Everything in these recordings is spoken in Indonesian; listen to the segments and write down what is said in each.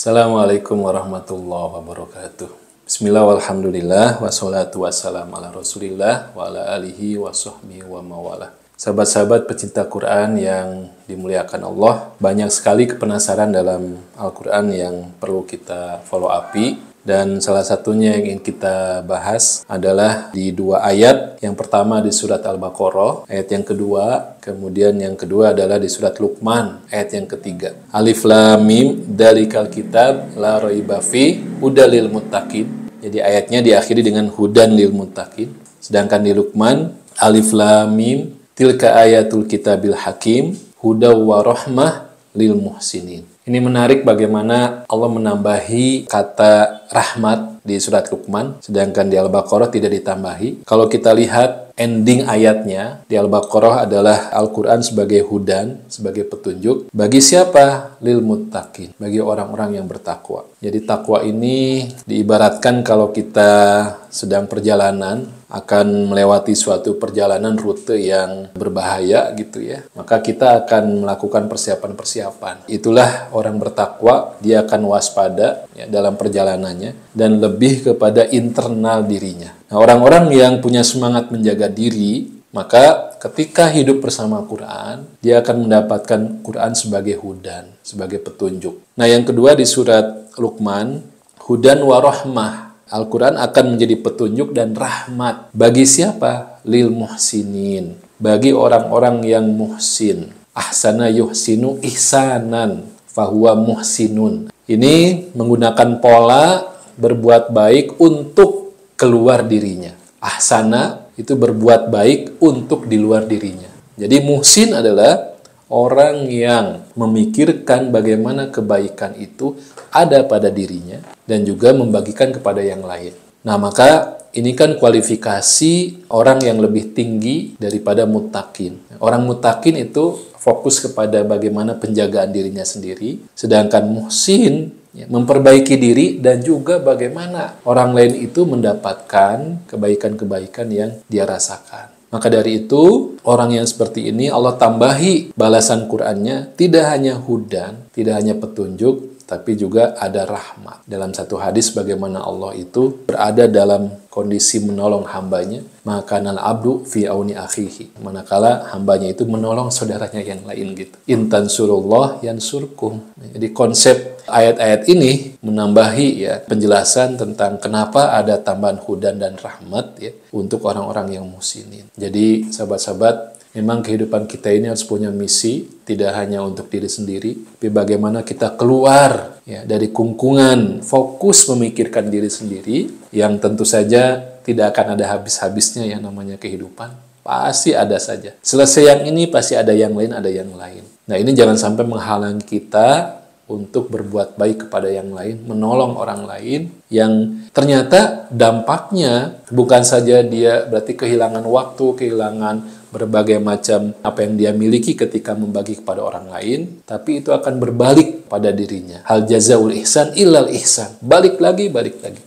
Assalamualaikum warahmatullahi wabarakatuh. Bismillah walhamdulillah wassalatu wassalamu ala rasulillah wa ala alihi wa sahbihi wa mawalah. Sahabat-sahabat pecinta Quran yang dimuliakan Allah, banyak sekali kepenasaran dalam Al-Quran yang perlu kita follow up-i. Dan salah satunya yang ingin kita bahas adalah di dua ayat. Yang pertama di surat Al-Baqarah, ayat yang kedua. Kemudian yang kedua adalah di surat Luqman, ayat yang ketiga. Alif Lam Mim, dzalikal kitab la raiba fi hudal lil muttaqin. Jadi ayatnya diakhiri dengan hudan lil muttaqin. Sedangkan di Luqman, Alif Lam Mim, tilka ayatul kitabil hakim, hudaw wa rahmah lil muhsinin. Ini menarik bagaimana Allah menambahi kata rahmat di surat Luqman, sedangkan di Al-Baqarah tidak ditambahi. Kalau kita lihat ending ayatnya, di Al-Baqarah adalah Al-Quran sebagai hudan, sebagai petunjuk. Bagi siapa? Lil muttaqin, bagi orang-orang yang bertakwa. Jadi takwa ini diibaratkan kalau kita sedang perjalanan, akan melewati suatu perjalanan rute yang berbahaya gitu ya, maka kita akan melakukan persiapan-persiapan. Itulah orang bertakwa, dia akan waspada ya, dalam perjalanannya dan lebih kepada internal dirinya. Nah, orang-orang yang punya semangat menjaga diri, maka ketika hidup bersama Quran, dia akan mendapatkan Quran sebagai hudan, sebagai petunjuk. Nah, yang kedua di surat Luqman, hudan wa rahmah. Al-Quran akan menjadi petunjuk dan rahmat. Bagi siapa? Lil muhsinin. Bagi orang-orang yang muhsin. Ahsana yuhsinu ihsanan. Fahuwa muhsinun. Ini menggunakan pola berbuat baik untuk keluar dirinya. Ahsana itu berbuat baik untuk di luar dirinya. Jadi muhsin adalah orang yang memikirkan bagaimana kebaikan itu ada pada dirinya dan juga membagikan kepada yang lain. Nah, maka ini kan kualifikasi orang yang lebih tinggi daripada muttaqin. Orang muttaqin itu fokus kepada bagaimana penjagaan dirinya sendiri, sedangkan muhsin ya, memperbaiki diri dan juga bagaimana orang lain itu mendapatkan kebaikan-kebaikan yang dia rasakan. Maka dari itu, orang yang seperti ini Allah tambahi balasan Qur'annya tidak hanya hudan, tidak hanya petunjuk, tapi juga ada rahmat. Dalam satu hadis bagaimana Allah itu berada dalam kondisi menolong hambanya, maka nal abdu fi auni akhihi. Manakala hambanya itu menolong saudaranya yang lain gitu. Intan surullah yansurkum. Jadi konsep ayat-ayat ini menambahi ya penjelasan tentang kenapa ada tambahan hudan dan rahmat ya untuk orang-orang yang muhsinin. Jadi sahabat-sahabat, memang kehidupan kita ini harus punya misi, tidak hanya untuk diri sendiri, tapi bagaimana kita keluar ya dari kungkungan, fokus memikirkan diri sendiri, yang tentu saja tidak akan ada habis-habisnya yang namanya kehidupan. Pasti ada saja. Selesai yang ini, pasti ada yang lain, ada yang lain. Nah, ini jangan sampai menghalangi kita untuk berbuat baik kepada yang lain, menolong orang lain yang ternyata dampaknya bukan saja dia berarti kehilangan waktu, kehilangan berbagai macam apa yang dia miliki ketika membagi kepada orang lain, tapi itu akan berbalik pada dirinya. Hal jazaul ihsan illal ihsan. Balik lagi.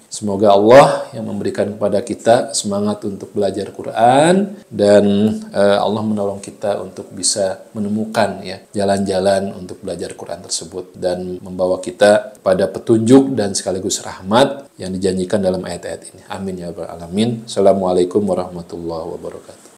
Semoga Allah yang memberikan kepada kita semangat untuk belajar Quran dan Allah menolong kita untuk bisa menemukan ya jalan-jalan untuk belajar Quran tersebut dan membawa kita pada petunjuk dan sekaligus rahmat yang dijanjikan dalam ayat-ayat ini. Amin ya rabbal alamin. Assalamualaikum warahmatullahi wabarakatuh.